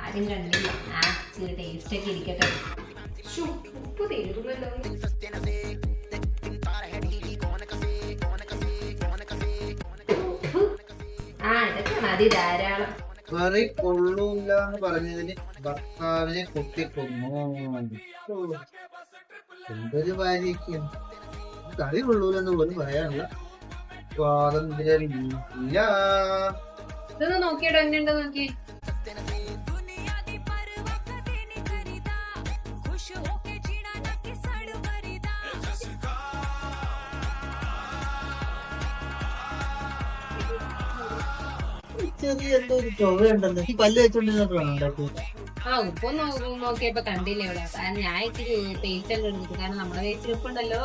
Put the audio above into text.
ആരും കണ്ടില്ല. ആ ടേസ്റ്റ് ഒക്കെ ഇരിക്കട്ടെ. ഉപ്പ് തീരുമല്ലോ. ആ ഇതൊക്കെ മതി ധാരാളം. കറി കൊള്ളൂല്ലാന്ന് പറഞ്ഞതിന് ഭർത്താവിനെ കുത്തിക്കൊന്നു. എന്തൊരു ഭാര്യയ്ക്ക് കറി കൊള്ളൂലെന്ന് പോലും പറയാനുള്ള സ്വാതന്ത്ര്യം ഇല്ല. ഇതൊന്ന് നോക്കിയോ, എങ്ങനെയുണ്ടോ നോക്കി. ചെറിയ എന്തോ ഒരു ചുവയുണ്ടല്ലോ. ഈ പല്ല് വെച്ചോണ്ടിരുന്നപ്പോഴാണ് ഉണ്ടാക്കിയത്. ആ ഉപ്പ് നോക്കിയപ്പോ കണ്ടില്ല ഇവിടെ. കാരണം ഞാൻ ഇത്തിരി ടേസ്റ്റ് എല്ലാം എടുത്തു. കാരണം നമ്മുടെ വേസ്റ്റ് ഉപ്പുണ്ടല്ലോ.